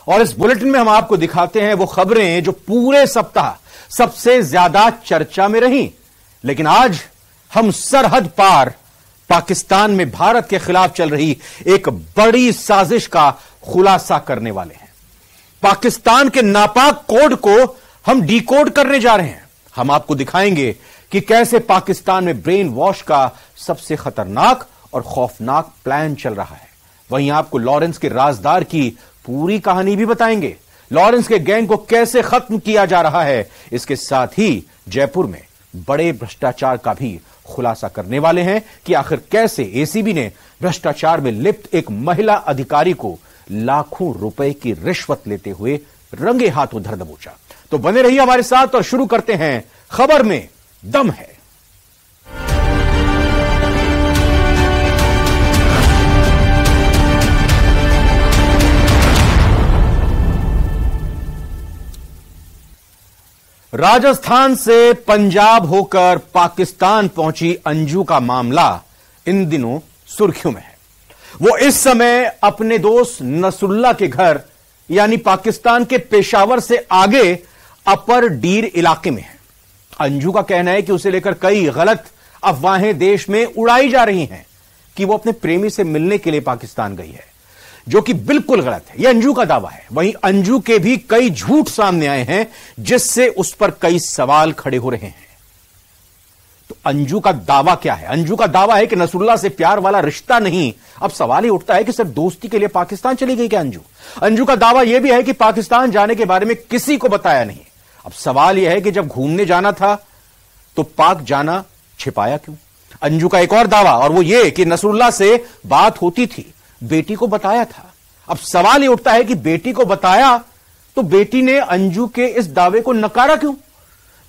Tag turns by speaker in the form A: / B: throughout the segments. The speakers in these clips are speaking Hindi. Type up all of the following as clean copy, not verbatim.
A: और इस बुलेटिन में हम आपको दिखाते हैं वो खबरें जो पूरे सप्ताह सबसे ज्यादा चर्चा में रहीं। लेकिन आज हम सरहद पार पाकिस्तान में भारत के खिलाफ चल रही एक बड़ी साजिश का खुलासा करने वाले हैं। पाकिस्तान के नापाक कोड को हम डिकोड करने जा रहे हैं। हम आपको दिखाएंगे कि कैसे पाकिस्तान में ब्रेन वॉश का सबसे खतरनाक और खौफनाक प्लान चल रहा है। वहीं आपको लॉरेंस के राजदार की पूरी कहानी भी बताएंगे। लॉरेंस के गैंग को कैसे खत्म किया जा रहा है, इसके साथ ही जयपुर में बड़े भ्रष्टाचार का भी खुलासा करने वाले हैं कि आखिर कैसे एसीबी ने भ्रष्टाचार में लिप्त एक महिला अधिकारी को लाखों रुपए की रिश्वत लेते हुए रंगे हाथों धर दबोचा। तो बने रहिए हमारे साथ और शुरू करते हैं खबर में दम है। राजस्थान से पंजाब होकर पाकिस्तान पहुंची अंजू का मामला इन दिनों सुर्खियों में है। वो इस समय अपने दोस्त नसरुल्लाह के घर यानी पाकिस्तान के पेशावर से आगे अपर डीर इलाके में है। अंजू का कहना है कि उसे लेकर कई गलत अफवाहें देश में उड़ाई जा रही हैं कि वो अपने प्रेमी से मिलने के लिए पाकिस्तान गई है, जो कि बिल्कुल गलत है। यह अंजू का दावा है। वहीं अंजू के भी कई झूठ सामने आए हैं जिससे उस पर कई सवाल खड़े हो रहे हैं। तो अंजू का दावा क्या है? अंजू का दावा है कि नसरुल्लाह से प्यार वाला रिश्ता नहीं। अब सवाल ही उठता है कि सिर्फ दोस्ती के लिए पाकिस्तान चली गई क्या अंजू? अंजू का दावा यह भी है कि पाकिस्तान जाने के बारे में किसी को बताया नहीं। अब सवाल यह है कि जब घूमने जाना था तो पाक जाना छिपाया क्यों? अंजू का एक और दावा, और वो ये कि नसरुल्लाह से बात होती थी, बेटी को बताया था। अब सवाल यह उठता है कि बेटी को बताया तो बेटी ने अंजू के इस दावे को नकारा क्यों?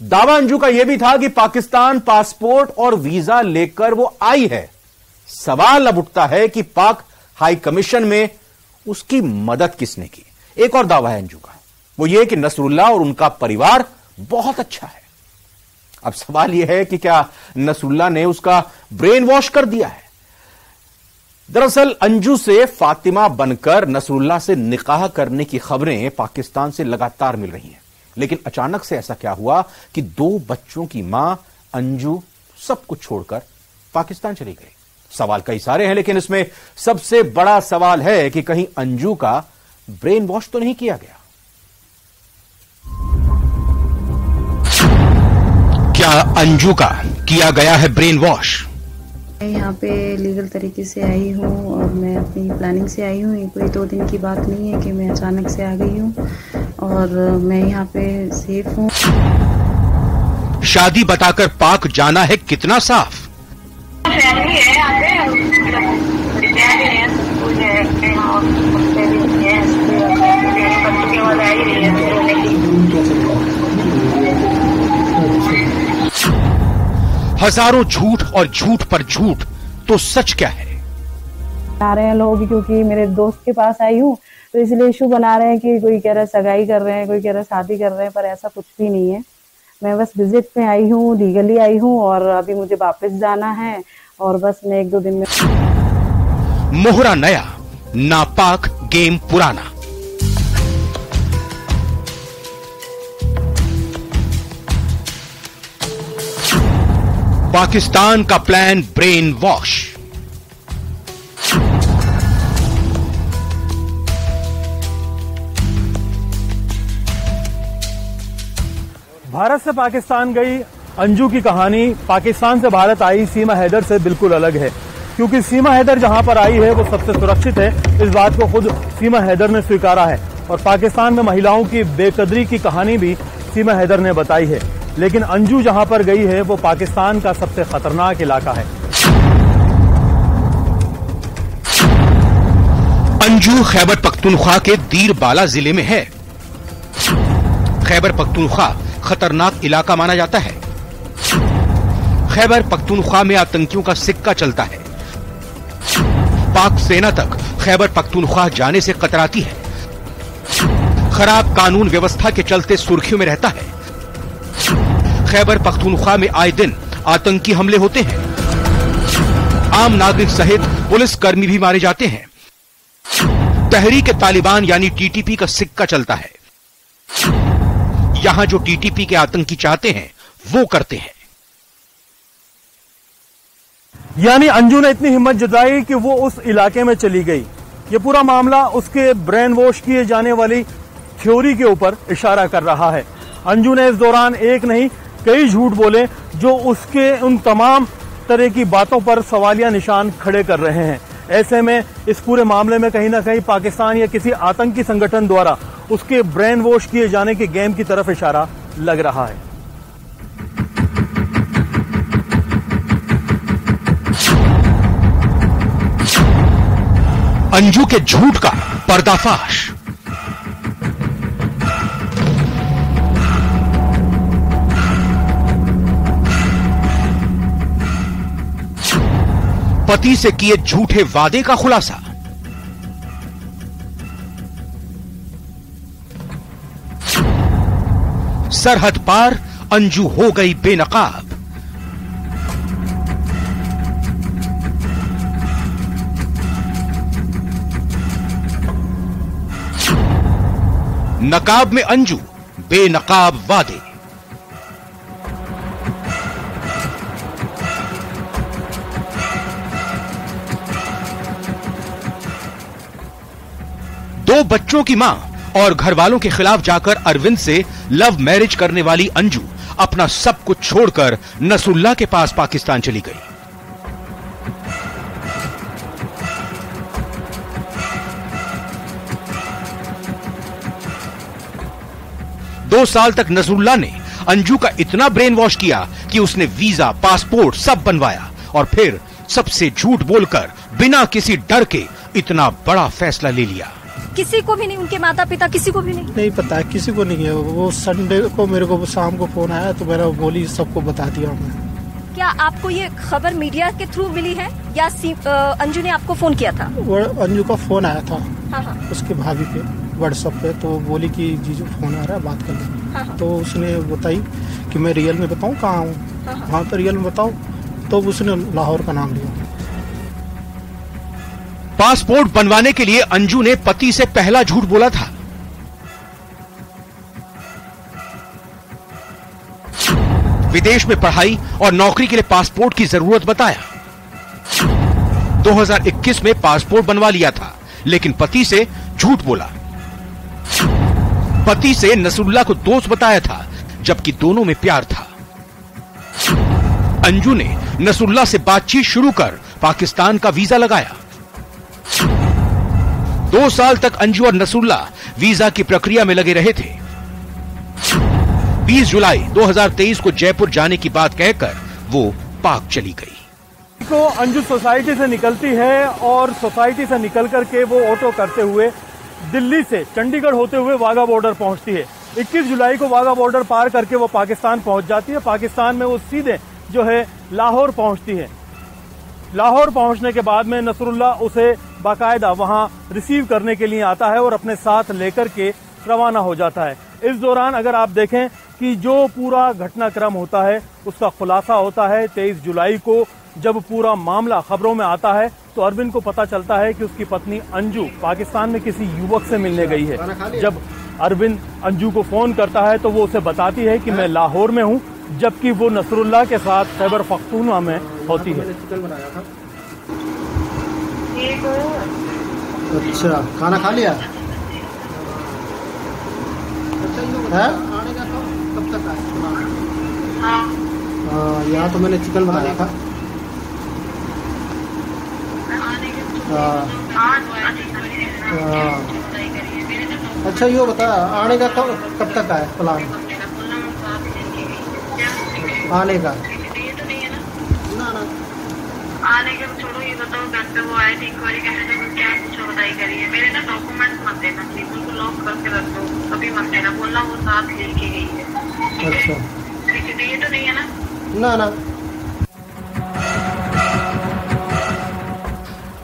A: दावा अंजू का यह भी था कि पाकिस्तान पासपोर्ट और वीजा लेकर वो आई है। सवाल अब उठता है कि पाक हाई कमीशन में उसकी मदद किसने की? एक और दावा है अंजू का, वो ये कि नसरुल्लाह और उनका परिवार बहुत अच्छा है। अब सवाल यह है कि क्या नसरुल्लाह ने उसका ब्रेन वॉश कर दिया है? दरअसल अंजू से फातिमा बनकर नसरुल्लाह से निकाह करने की खबरें पाकिस्तान से लगातार मिल रही हैं। लेकिन अचानक से ऐसा क्या हुआ कि 2 बच्चों की मां अंजू सब कुछ छोड़कर पाकिस्तान चली गई? सवाल कई सारे हैं, लेकिन इसमें सबसे बड़ा सवाल है कि कहीं अंजू का ब्रेन वॉश तो नहीं किया गया? क्या अंजू का किया गया है ब्रेन वॉश?
B: मैं यहाँ पे लीगल तरीके से आई हूँ और मैं अपनी प्लानिंग से आई हूँ। ये कोई 2 दिन की बात नहीं है कि मैं अचानक से आ गई हूँ और मैं यहाँ पे सेफ हूँ।
A: शादी बताकर पाक जाना है कितना साफ?
B: फैमिली है यहाँ
A: हजारों झूठ और झूठ पर झूठ, तो सच क्या है?
B: आ रहे हैं लोग क्योंकि मेरे दोस्त के पास आई हूँ तो इसलिए इशू बना रहे हैं कि कोई कह रहा है सगाई कर रहे हैं, कोई कह रहा है शादी कर रहे हैं, पर ऐसा कुछ भी नहीं है। मैं बस विजिट में आई हूँ, लीगली आई हूँ और अभी मुझे वापस जाना है और बस मैं 1-2 दिन में।
A: मोहरा नया, नापाक गेम पुराना। पाकिस्तान का प्लान ब्रेन वॉश।
C: भारत से पाकिस्तान गई अंजू की कहानी पाकिस्तान से भारत आई सीमा हैदर से बिल्कुल अलग है, क्योंकि सीमा हैदर जहां पर आई है वो सबसे सुरक्षित है। इस बात को खुद सीमा हैदर ने स्वीकारा है और पाकिस्तान में महिलाओं की बेकदरी की कहानी भी सीमा हैदर ने बताई है। लेकिन अंजू जहां पर गई है वो पाकिस्तान का सबसे खतरनाक इलाका है।
A: अंजू खैबर पख्तूनख्वा के दीरबाला जिले में है। खैबर पख्तूनख्वा खतरनाक इलाका माना जाता है। खैबर पख्तूनख्वा में आतंकियों का सिक्का चलता है। पाक सेना तक खैबर पख्तूनख्वा जाने से कतराती है। खराब कानून व्यवस्था के चलते सुर्खियों में रहता है। खैबर पख्तूनख्वा में आए दिन आतंकी हमले होते हैं। आम नागरिक सहित पुलिस कर्मी भी मारे जाते हैं। तहरीक तालिबान यानी टीटीपी का सिक्का चलता है। यहां जो टीटीपी के आतंकी चाहते हैं वो करते हैं।
C: यानी अंजू ने इतनी हिम्मत जताई कि वो उस इलाके में चली गई। ये पूरा मामला उसके ब्रेन वॉश किए जाने वाली थ्योरी के ऊपर इशारा कर रहा है। अंजू ने इस दौरान एक नहीं कई झूठ बोले जो उसके उन तमाम तरह की बातों पर सवालिया निशान खड़े कर रहे हैं। ऐसे में इस पूरे मामले में कहीं ना कहीं पाकिस्तान या किसी आतंकी संगठन द्वारा उसके ब्रेन वॉश किए जाने के गेम की तरफ इशारा लग रहा है।
A: अंजू के झूठ का पर्दाफाश। पति से किए झूठे वादे का खुलासा। सरहद पार अंजू हो गई बेनकाब। नकाब में अंजू, बेनकाब वादे। दो बच्चों की मां और घर वालों के खिलाफ जाकर अरविंद से लव मैरिज करने वाली अंजू अपना सब कुछ छोड़कर नसरुल्लाह के पास पाकिस्तान चली गई। दो साल तक नसरुल्लाह ने अंजू का इतना ब्रेन वॉश किया कि उसने वीजा, पासपोर्ट सब बनवाया और फिर सबसे झूठ बोलकर बिना किसी डर के इतना बड़ा फैसला ले लिया।
D: किसी को भी नहीं, उनके माता पिता किसी को भी नहीं
E: पता है, किसी को नहीं है। वो संडे को मेरे को शाम को फोन आया तो मैंने बोली सबको बता दिया मैं।
D: क्या आपको ये खबर मीडिया के थ्रू मिली है या अंजू ने आपको फोन किया था?
E: वो अंजू का फोन आया था।
D: हाँ।
E: उसके भाभी पे व्हाट्सएप पे, तो बोली कि जीजू फोन आ रहा है, बात कर लो।
D: हाँ।
E: तो उसने बताई कि मैं रियल में बताऊं कहाँ हूँ। हाँ तो रियल में बताओ। तो उसने लाहौर का नाम लिया।
A: पासपोर्ट बनवाने के लिए अंजू ने पति से पहला झूठ बोला था। विदेश में पढ़ाई और नौकरी के लिए पासपोर्ट की जरूरत बताया। 2021 में पासपोर्ट बनवा लिया था, लेकिन पति से झूठ बोला। पति से नसरुल्लाह को दोस्त बताया था, जबकि दोनों में प्यार था। अंजू ने नसरुल्लाह से बातचीत शुरू कर पाकिस्तान का वीजा लगाया। 2 साल तक अंजू और नसरुल्लाह वीजा की प्रक्रिया में लगे रहे थे। 20 जुलाई 2023 को जयपुर जाने की बात कहकर वो पाक चली गई।
C: तो अंजू सोसाइटी से निकलती है और सोसाइटी से निकल करके वो ऑटो करते हुए दिल्ली से चंडीगढ़ होते हुए वाघा बॉर्डर पहुंचती है। 21 जुलाई को वाघा बॉर्डर पार करके वो पाकिस्तान पहुंच जाती है। पाकिस्तान में वो सीधे जो है लाहौर पहुंचती है। लाहौर पहुंचने के बाद में नसरुल्लाह उसे बाकायदा वहां रिसीव करने के लिए आता है और अपने साथ लेकर के रवाना हो जाता है। इस दौरान अगर आप देखें कि जो पूरा घटनाक्रम होता है उसका खुलासा होता है 23 जुलाई को। जब पूरा मामला खबरों में आता है तो अरविंद को पता चलता है कि उसकी पत्नी अंजू पाकिस्तान में किसी युवक से मिलने गई है। जब अरविंद अंजू को फोन करता है तो वो उसे बताती है कि मैं लाहौर में हूं, जबकि वो नसरुल्लाह के साथ खैबर पख्तूनख्वा में होती है।
E: अच्छा, खाना खा लिया? कब तक आए? यहाँ तो मैंने चिकन बनाया था। अच्छा ये बता, आने का कब तक आए प्लान आने का?
F: आने के छोड़ो, ये बताओ घर पे वो आए थे इंक्वायरी करने, तो क्या कुछ बताई करिए। मेरे ना डॉक्यूमेंट मत देना, बिल्कुल को लॉक करके रख दो, कभी मत देना। बोलना वो साथ लेके गई है।
E: अच्छा
F: ये तो नहीं है ना?
E: ना।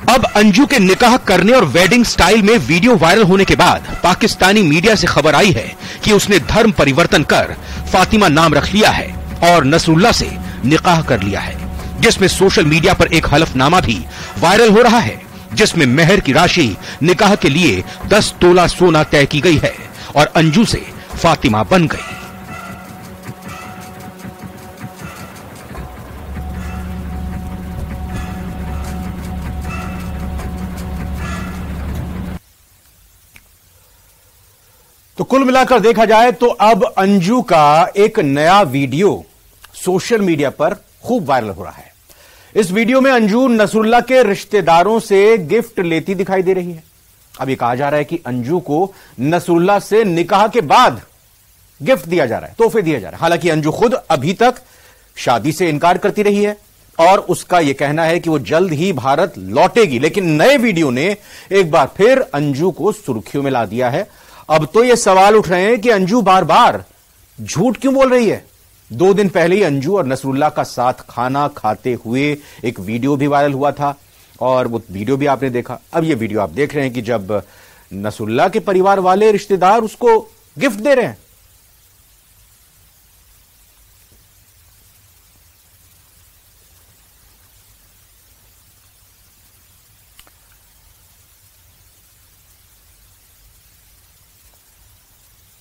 A: अब अंजू के निकाह करने और वेडिंग स्टाइल में वीडियो वायरल होने के बाद पाकिस्तानी मीडिया से खबर आई है कि उसने धर्म परिवर्तन कर फातिमा नाम रख लिया है और नसरुल्लाह से निकाह कर लिया है, जिसमें सोशल मीडिया पर एक हलफनामा भी वायरल हो रहा है
G: जिसमें मेहर की राशि निकाह के लिए 10 तोला सोना तय की गई है और अंजू से फातिमा बन गई।
A: तो कुल मिलाकर देखा जाए तो अब अंजू का एक नया वीडियो सोशल मीडिया पर खूब वायरल हो रहा है। इस वीडियो में अंजू नसरुल्लाह के रिश्तेदारों से गिफ्ट लेती दिखाई दे रही है। अब ये कहा जा रहा है कि अंजू को नसरुल्लाह से निकाह के बाद गिफ्ट दिया जा रहा है, तोहफे दिया जा रहा है। हालांकि अंजू खुद अभी तक शादी से इनकार करती रही है और उसका यह कहना है कि वो जल्द ही भारत लौटेगी। लेकिन नए वीडियो ने एक बार फिर अंजू को सुर्खियों में ला दिया है। अब तो ये सवाल उठ रहे हैं कि अंजू बार बार झूठ क्यों बोल रही है। 2 दिन पहले ही अंजू और नसरुल्लाह का साथ खाना खाते हुए एक वीडियो भी वायरल हुआ था और वो वीडियो भी आपने देखा। अब ये वीडियो आप देख रहे हैं कि जब नसरुल्लाह के परिवार वाले रिश्तेदार उसको गिफ्ट दे रहे हैं।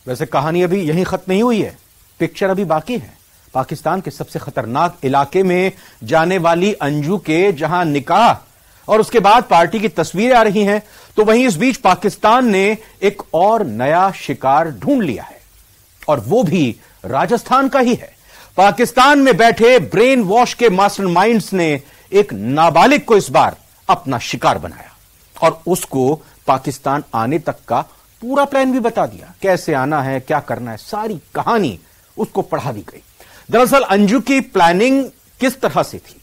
A: वैसे कहानी अभी यहीं खत्म नहीं हुई है, पिक्चर अभी बाकी है। पाकिस्तान के सबसे खतरनाक इलाके में जाने वाली अंजू के जहां निकाह और उसके बाद पार्टी की तस्वीरें आ रही हैं, तो वहीं इस बीच पाकिस्तान ने एक और नया शिकार ढूंढ लिया है और वो भी राजस्थान का ही है। पाकिस्तान में बैठे ब्रेन वॉश के मास्टरमाइंड्स ने एक नाबालिग को इस बार अपना शिकार बनाया और उसको पाकिस्तान आने तक का पूरा प्लान भी बता दिया। कैसे आना है, क्या करना है, सारी कहानी उसको पढ़ा दी गई। दरअसल अंजू की प्लानिंग किस तरह से थी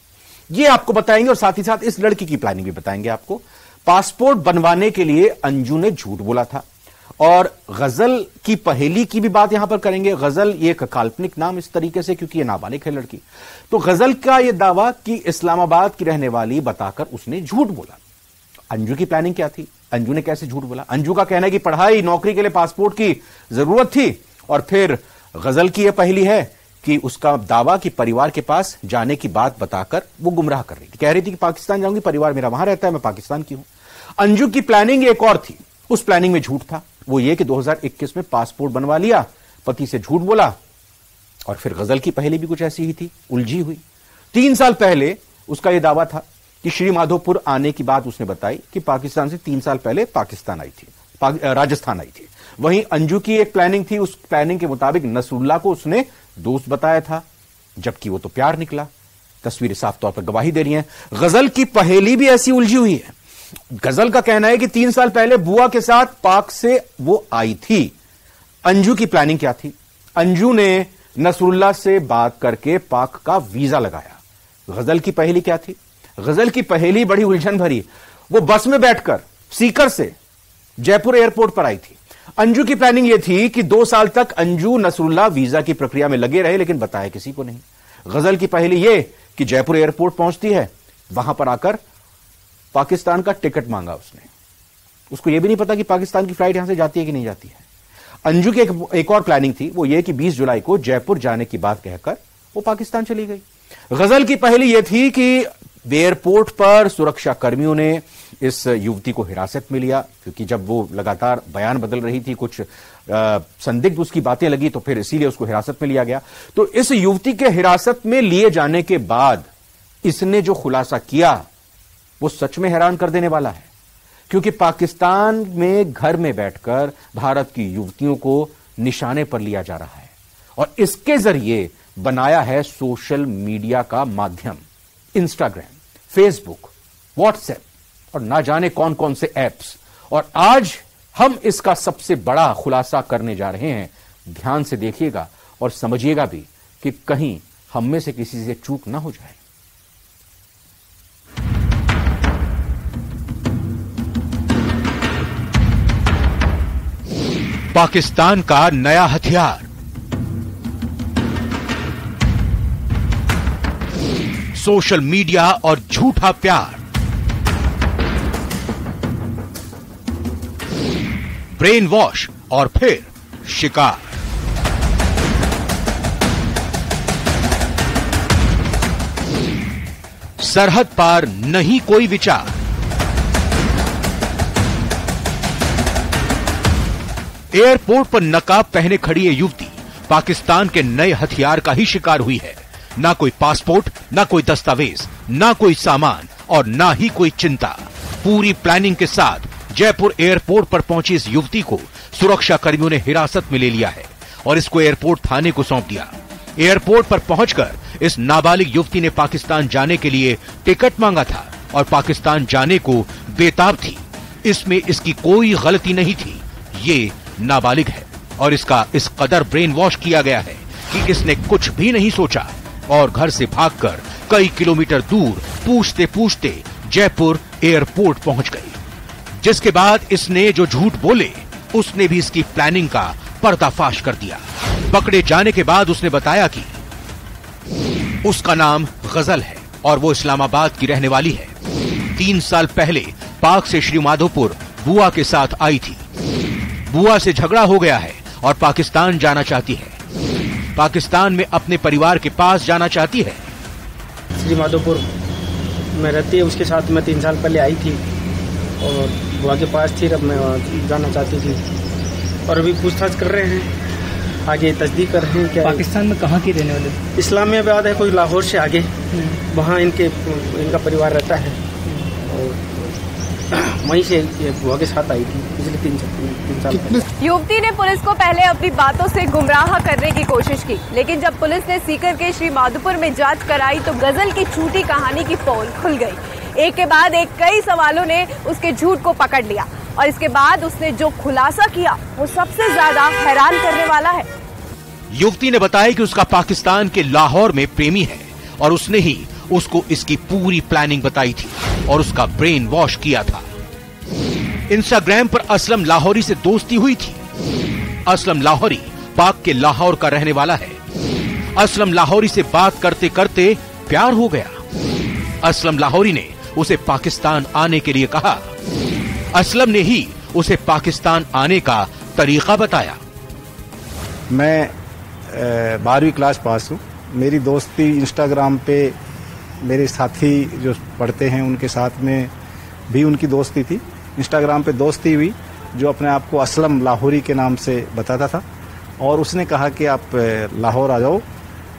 A: ये आपको बताएंगे और साथ ही साथ इस लड़की की प्लानिंग भी बताएंगे आपको। पासपोर्ट बनवाने के लिए अंजू ने झूठ बोला था और गजल की पहेली की भी बात यहां पर करेंगे। गजल ये एक काल्पनिक नाम इस तरीके से क्योंकि ये नाबालिग है लड़की। तो गजल का यह दावा कि इस्लामाबाद की रहने वाली बताकर उसने झूठ बोला। अंजू की प्लानिंग क्या थी, अंजू ने कैसे झूठ बोला? अंजू का कहना है कि पढ़ाई नौकरी के लिए पासपोर्ट की जरूरत थी और फिर गजल की यह पहेली है कि उसका दावा कि परिवार के पास जाने की बात बताकर वो गुमराह कर रही थी। कह रही थी कि पाकिस्तान जाऊंगी, परिवार मेरा वहां रहता है, मैं पाकिस्तान की हूं। अंजू की प्लानिंग एक और थी। उस प्लानिंग में झूठ था, वो ये कि 2021 में पासपोर्ट बनवा लिया, पति से झूठ बोला और फिर गजल की पहेली भी कुछ ऐसी ही थी, उलझी हुई। 3 साल पहले उसका यह दावा था कि श्री माधोपुर आने की बात उसने बताई कि पाकिस्तान से 3 साल पहले पाकिस्तान आई थी, राजस्थान आई थी। वहीं अंजू की एक प्लानिंग थी, उस प्लानिंग के मुताबिक नसरुल्लाह को उसने दोस्त बताया था, जबकि वो तो प्यार निकला। तस्वीरें साफ तौर पर गवाही दे रही हैं। गजल की पहेली भी ऐसी उलझी हुई है। गजल का कहना है कि 3 साल पहले बुआ के साथ पाक से वो आई थी। अंजू की प्लानिंग क्या थी? अंजू ने नसरुल्लाह से बात करके पाक का वीजा लगाया। गजल की पहेली क्या थी? गजल की पहेली बड़ी उलझन भरी। वो बस में बैठकर सीकर से जयपुर एयरपोर्ट पर आई थी। अंजू की प्लानिंग यह थी कि 2 साल तक अंजू नसरुल्लाह वीजा की प्रक्रिया में लगे रहे, लेकिन बताया किसी को नहीं। गजल की पहेली यह कि जयपुर एयरपोर्ट पहुंचती है, वहां पर आकर पाकिस्तान का टिकट मांगा उसने। उसको यह भी नहीं पता कि पाकिस्तान की फ्लाइट यहां से जाती है कि नहीं जाती है। अंजू की एक और प्लानिंग थी, वो ये कि 20 जुलाई को जयपुर जाने की बात कहकर वो पाकिस्तान चली गई। गजल की पहेली यह थी कि एयरपोर्ट पर सुरक्षा कर्मियों ने इस युवती को हिरासत में लिया, क्योंकि जब वो लगातार बयान बदल रही थी, कुछ संदिग्ध उसकी बातें लगी, तो फिर इसीलिए उसको हिरासत में लिया गया। तो इस युवती के हिरासत में लिए जाने के बाद इसने जो खुलासा किया वो सच में हैरान कर देने वाला है, क्योंकि पाकिस्तान में घर में बैठकर भारत की युवतियों को निशाने पर लिया जा रहा है और इसके जरिए बनाया है सोशल मीडिया का माध्यम। इंस्टाग्राम, फेसबुक, व्हाट्सएप और ना जाने कौन कौन से ऐप्स। और आज हम इसका सबसे बड़ा खुलासा करने जा रहे हैं। ध्यान से देखिएगा और समझिएगा भी कि कहीं हम में से किसी से चूक ना हो जाए।
G: पाकिस्तान का नया हथियार, सोशल मीडिया और झूठा प्यार। ब्रेन वॉश और फिर शिकार। सरहद पार नहीं कोई विचार। एयरपोर्ट पर नकाब पहने खड़ी ये युवती पाकिस्तान के नए हथियार का ही शिकार हुई है। ना कोई पासपोर्ट, ना कोई दस्तावेज, ना कोई सामान और ना ही कोई चिंता। पूरी प्लानिंग के साथ जयपुर एयरपोर्ट पर पहुंची इस युवती को सुरक्षा कर्मियों ने हिरासत में ले लिया है और इसको एयरपोर्ट थाने को सौंप दिया। एयरपोर्ट पर पहुंचकर इस नाबालिग युवती ने पाकिस्तान जाने के लिए टिकट मांगा था और पाकिस्तान जाने को बेताब थी। इसमें इसकी कोई गलती नहीं थी। ये नाबालिग है और इसका इस कदर ब्रेन वॉश किया गया है कि इसने कुछ भी नहीं सोचा और घर से भागकर कई किलोमीटर दूर पूछते पूछते जयपुर एयरपोर्ट पहुंच गई। जिसके बाद इसने जो झूठ बोले उसने भी इसकी प्लानिंग का पर्दाफाश कर दिया। पकड़े जाने के बाद उसने बताया कि उसका नाम गजल है और वो इस्लामाबाद की रहने वाली है। 3 साल पहले पाक से श्रीमाधोपुर बुआ के साथ आई थी। बुआ से झगड़ा हो गया है और पाकिस्तान जाना चाहती है। पाकिस्तान में अपने परिवार के पास जाना चाहती है।
H: श्रीमाधोपुर में रहती है, उसके साथ मैं 3 साल पहले आई थी और बुआ के पास थी। अब मैं जाना चाहती थी और अभी पूछताछ कर रहे हैं, आगे तस्दीक कर रहे हैं। क्या
I: पाकिस्तान में कहाँ की रहने वाले?
H: इस्लामाबाद है, कोई लाहौर से आगे, वहाँ इनका परिवार रहता है और वहीं से बुआ के साथ आई थी पिछले 3 साल।
J: युवती ने पुलिस को पहले अपनी बातों से गुमराह करने की कोशिश की, लेकिन जब पुलिस ने सीकर के श्रीमाधोपुर में जांच कराई तो गजल की झूठी कहानी की पोल खुल गई। एक के बाद एक कई सवालों ने उसके झूठ को पकड़ लिया और इसके बाद उसने जो खुलासा किया वो सबसे ज्यादा हैरान करने वाला है।
G: युवती ने बताया कि उसका पाकिस्तान के लाहौर में प्रेमी है और उसने ही उसको इसकी पूरी प्लानिंग बताई थी और उसका ब्रेन वॉश किया था। इंस्टाग्राम पर असलम लाहौरी से दोस्ती हुई थी। असलम लाहौरी पाक के लाहौर का रहने वाला है। असलम लाहौरी से बात करते करते प्यार हो गया। असलम लाहौरी ने उसे पाकिस्तान आने के लिए कहा। असलम ने ही उसे पाकिस्तान आने का तरीका बताया।
E: मैं 12वीं क्लास पास हूँ। मेरी दोस्ती इंस्टाग्राम पे मेरे साथी जो पढ़ते हैं उनके साथ में भी उनकी दोस्ती थी। इंस्टाग्राम पे दोस्ती हुई जो अपने आप को असलम लाहौरी के नाम से बताता था और उसने कहा कि आप लाहौर आ जाओ।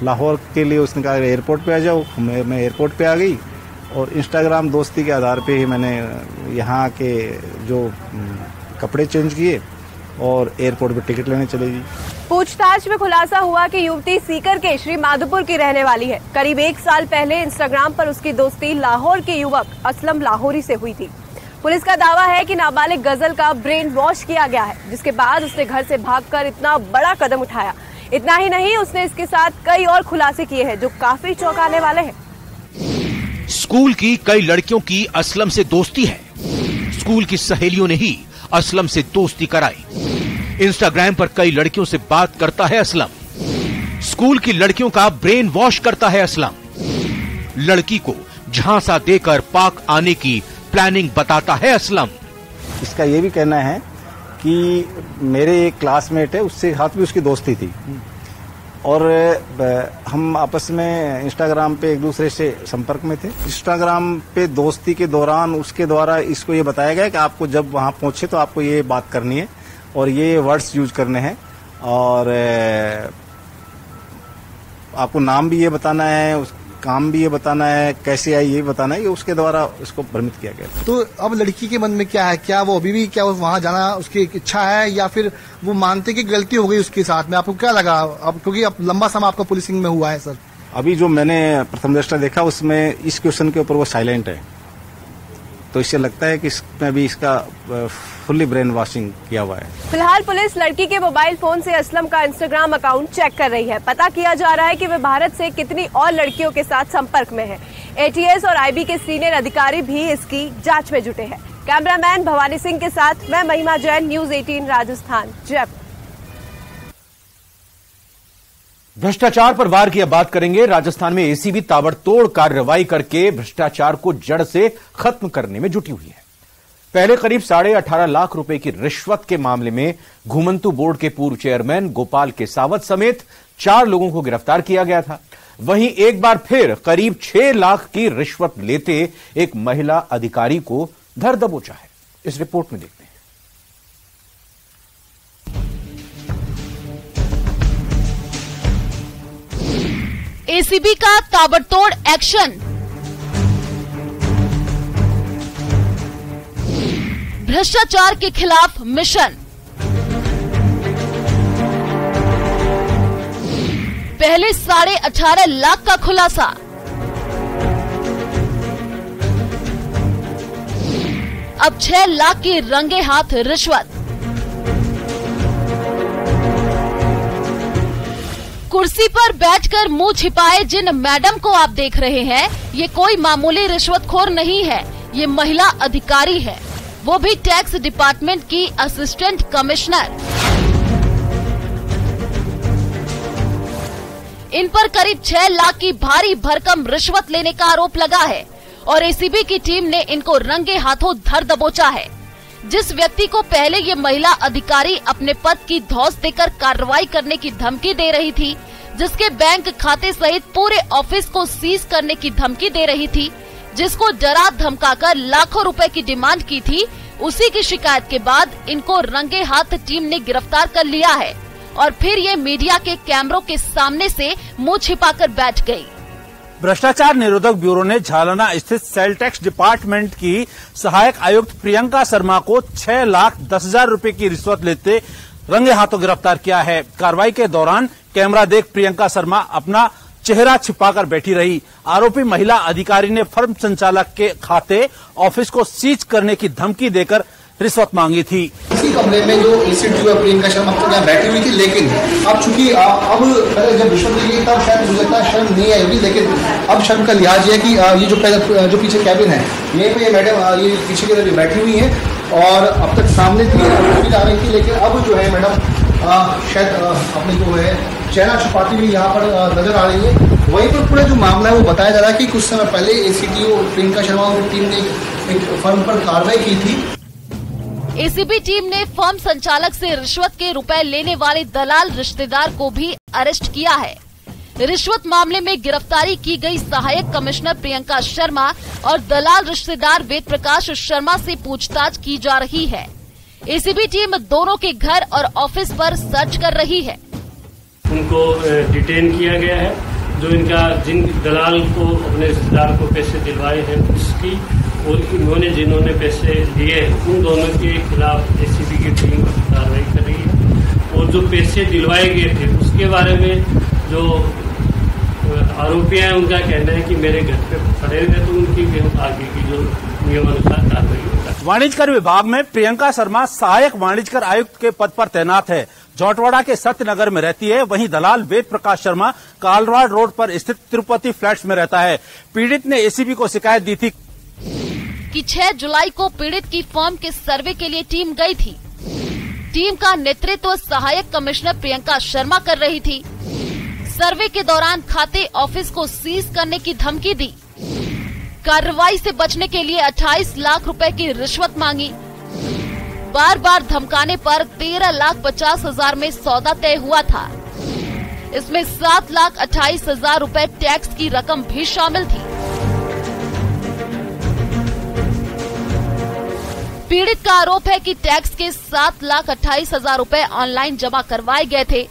E: लाहौर के लिए उसने कहा एयरपोर्ट पे आ जाओ। मैं एयरपोर्ट पे आ गई और इंस्टाग्राम दोस्ती के आधार पे ही मैंने यहाँ के जो कपड़े चेंज किए और एयरपोर्ट पे टिकट लेने चले गई।
J: पूछताछ में खुलासा हुआ कि युवती सीकर के श्रीमाधोपुर की रहने वाली है। करीब 1 साल पहले इंस्टाग्राम पर उसकी दोस्ती लाहौर के युवक असलम लाहौरी से हुई थी। पुलिस का दावा है कि नाबालिग गजल का ब्रेन वॉश किया गया है, जिसके बाद उसने घर से भागकर इतना बड़ा कदम उठाया। इतना ही नहीं, उसने इसके साथ कई और खुलासे किए हैं जो काफी चौंकाने वाले हैं।
G: स्कूल की कई लड़कियों की असलम से दोस्ती है। स्कूल की सहेलियों ने ही असलम से दोस्ती कराई। इंस्टाग्राम पर कई लड़कियों से बात करता है असलम। स्कूल की लड़कियों का ब्रेन वॉश करता है असलम। लड़की को झांसा देकर पाक आने की प्लानिंग बताता है असलम।
E: इसका ये भी कहना है कि मेरे एक क्लासमेट है, उससे साथ भी उसकी दोस्ती थी और हम आपस में इंस्टाग्राम पे एक दूसरे से संपर्क में थे। इंस्टाग्राम पे दोस्ती के दौरान उसके द्वारा इसको ये बताया गया कि आपको जब वहां पहुंचे तो आपको ये बात करनी है और ये वर्ड्स यूज करने हैं और आपको नाम भी ये बताना है, काम भी ये बताना है, कैसे आई ये बताना है। ये उसके द्वारा उसको भ्रमित किया गया।
K: तो अब लड़की के मन में क्या है? क्या वो अभी भी क्या वहां जाना उसकी इच्छा है या फिर वो मानते कि गलती हो गई उसके साथ में? आपको क्या लगा? अब क्योंकि अब लंबा समय आपका पुलिसिंग में हुआ है सर।
E: अभी जो मैंने प्रथम दृष्टया देखा उसमें इस क्वेश्चन के ऊपर वो साइलेंट है, तो इससे लगता है कि इसमें भी इसका फुल्ली ब्रेन वॉशिंग किया हुआ है।
J: फिलहाल पुलिस लड़की के मोबाइल फोन से असलम का इंस्टाग्राम अकाउंट चेक कर रही है। पता किया जा रहा है कि वह भारत से कितनी और लड़कियों के साथ संपर्क में है। एटीएस और आईबी के सीनियर अधिकारी भी इसकी जांच में जुटे हैं। कैमरामैन भवानी सिंह के साथ मैं महिमा जैन, न्यूज़ 18 राजस्थान, जयपुर।
A: भ्रष्टाचार पर वार की अब बात करेंगे। राजस्थान में एसीबी ताबड़तोड़ कार्रवाई करके भ्रष्टाचार को जड़ से खत्म करने में जुटी हुई है। पहले करीब 18.5 लाख रुपए की रिश्वत के मामले में घुमंतु बोर्ड के पूर्व चेयरमैन गोपाल केसावत समेत 4 लोगों को गिरफ्तार किया गया था। वहीं एक बार फिर करीब 6 लाख की रिश्वत लेते एक महिला अधिकारी को धर दबोचा है। इस रिपोर्ट में देखते हैं।
I: एसीबी का ताबड़तोड़ एक्शन। भ्रष्टाचार के खिलाफ मिशन। पहले 18.5 लाख का खुलासा। अब 6 लाख की रंगे हाथ रिश्वत। कुर्सी पर बैठकर मुंह छिपाए जिन मैडम को आप देख रहे हैं, ये कोई मामूली रिश्वतखोर नहीं है, ये महिला अधिकारी है, वो भी टैक्स डिपार्टमेंट की असिस्टेंट कमिश्नर। इन पर करीब 6 लाख की भारी भरकम रिश्वत लेने का आरोप लगा है और एसीबी की टीम ने इनको रंगे हाथों धर दबोचा है। जिस व्यक्ति को पहले ये महिला अधिकारी अपने पद की धौंस देकर कार्रवाई करने की धमकी दे रही थी, जिसके बैंक खाते सहित पूरे ऑफिस को सीज करने की धमकी दे रही थी, जिसको डरा धमकाकर लाखों रुपए की डिमांड की थी, उसी की शिकायत के बाद इनको रंगे हाथ टीम ने गिरफ्तार कर लिया है और फिर ये मीडिया के कैमरों के सामने से मुंह छिपाकर बैठ गई।
C: भ्रष्टाचार निरोधक ब्यूरो ने झालना स्थित सेल टैक्स डिपार्टमेंट की सहायक आयुक्त प्रियंका शर्मा को 6,10,000 रुपए की रिश्वत लेते रंगे हाथों गिरफ्तार किया है। कार्रवाई के दौरान कैमरा देख प्रियंका शर्मा अपना चेहरा छिपाकर बैठी रही। आरोपी महिला अधिकारी ने फर्म संचालक के खाते ऑफिस को सीज करने की धमकी देकर रिश्वत मांगी थी।
K: इसी कमरे में जो एसीपी प्रियंका शर्मा यहाँ बैठी हुई थी, लेकिन अब चूंकि अब पहले जब रिश्वत ली गई तब शायद मुझे लगता है शर्म नहीं आई होगी, लेकिन अब शर्म का लिहाज है कि ये जो पीछे कैबिन है, ये पे ये मैडम ये पीछे की तरफ बैठी हुई है और अब तक सामने थी आ रही थी, लेकिन अब जो है मैडम शायद अपने जो है चेहरा छुपाती हुई यहाँ पर नजर आ रही है। वहीं पर पूरा जो मामला है वो बताया जा रहा है कि कुछ समय पहले एसीपी प्रियंका शर्मा की टीम ने एक फर्म पर कार्रवाई की थी।
I: एसीबी टीम ने फर्म संचालक से रिश्वत के रुपए लेने वाले दलाल रिश्तेदार को भी अरेस्ट किया है। रिश्वत मामले में गिरफ्तारी की गई सहायक कमिश्नर प्रियंका शर्मा और दलाल रिश्तेदार वेद प्रकाश शर्मा से पूछताछ की जा रही है। एसीबी टीम दोनों के घर और ऑफिस पर सर्च कर रही है।
L: उनको डिटेन किया गया है, जो इनका जिन दलाल को अपने रिश्तेदार को पैसे दिलवाए हैं उसकी और इन्होंने जिन्होंने पैसे लिए उन दोनों के खिलाफ एसीबी की टीम कार्रवाई कर रही है। और जो पैसे दिलवाए गए थे उसके बारे में जो आरोपी हैं उनका कहना है कि मेरे घर पे खड़े हुए, तो उनकी भी आगे की जो नियमानुसार कार्रवाई होगा।
C: वाणिज्यकर विभाग में प्रियंका शर्मा सहायक वाणिज्यकर आयुक्त के पद पर तैनात है। जौटवाड़ा के सत्यनगर में रहती है। वहीं दलाल वेद प्रकाश शर्मा कालवाड़ रोड पर स्थित तिरुपति फ्लैट्स में रहता है। पीड़ित ने एसीबी को शिकायत दी थी
I: कि 6 जुलाई को पीड़ित की फर्म के सर्वे के लिए टीम गई थी। टीम का नेतृत्व सहायक कमिश्नर प्रियंका शर्मा कर रही थी। सर्वे के दौरान खाते ऑफिस को सीज करने की धमकी दी। कार्रवाई से बचने के लिए 28 लाख रुपए की रिश्वत मांगी। बार बार धमकाने पर 13,50,000 में सौदा तय हुआ था। इसमें 7,28,000 रुपए टैक्स की रकम भी शामिल थी। पीड़ित का आरोप है कि टैक्स के 7,28,000 रुपए ऑनलाइन जमा करवाए गए थे।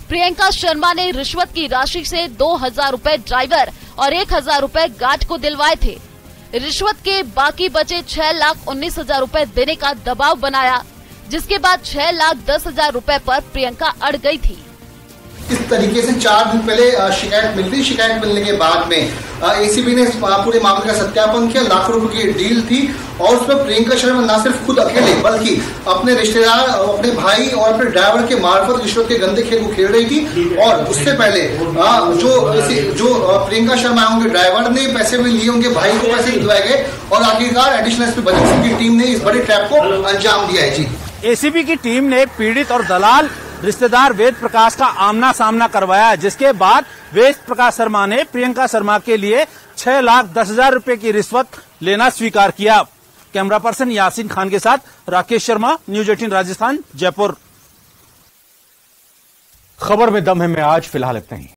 I: प्रियंका शर्मा ने रिश्वत की राशि से 2,000 रुपए ड्राइवर और 1,000 रुपए गार्ड को दिलवाए थे। रिश्वत के बाकी बचे 6,19,000 रुपए देने का दबाव बनाया, जिसके बाद 6,10,000 रुपए पर प्रियंका अड़ गई थी।
K: इस तरीके से 4 दिन पहले शिकायत मिली। शिकायत मिलने के बाद में एसीबी ने पूरे मामले का सत्यापन किया। लाखों रुपए की डील थी और उसमें प्रियंका शर्मा न सिर्फ खुद अकेले बल्कि अपने रिश्तेदार, अपने भाई और अपने ड्राइवर के मार्फत रिश्वत के गंदे खेल को खेल रही थी। और उससे पहले जो प्रियंका शर्मा होंगे ड्राइवर ने पैसे भी लिए होंगे, भाई को पैसे दिलवाए गए और आखिरकार एडिशनल एसपी बजरंग सिंह की टीम ने इस बड़े ट्रैप को अंजाम दिया है। जी,
C: एसीबी की टीम ने पीड़ित और दलाल रिश्तेदार वेद प्रकाश का आमना सामना करवाया, जिसके बाद वेद प्रकाश शर्मा ने प्रियंका शर्मा के लिए 6,10,000 रुपए की रिश्वत लेना स्वीकार किया। कैमरा पर्सन यासीन खान के साथ राकेश शर्मा, न्यूज 18 राजस्थान, जयपुर।
A: खबर में दम है में आज फिलहाल इतना ही।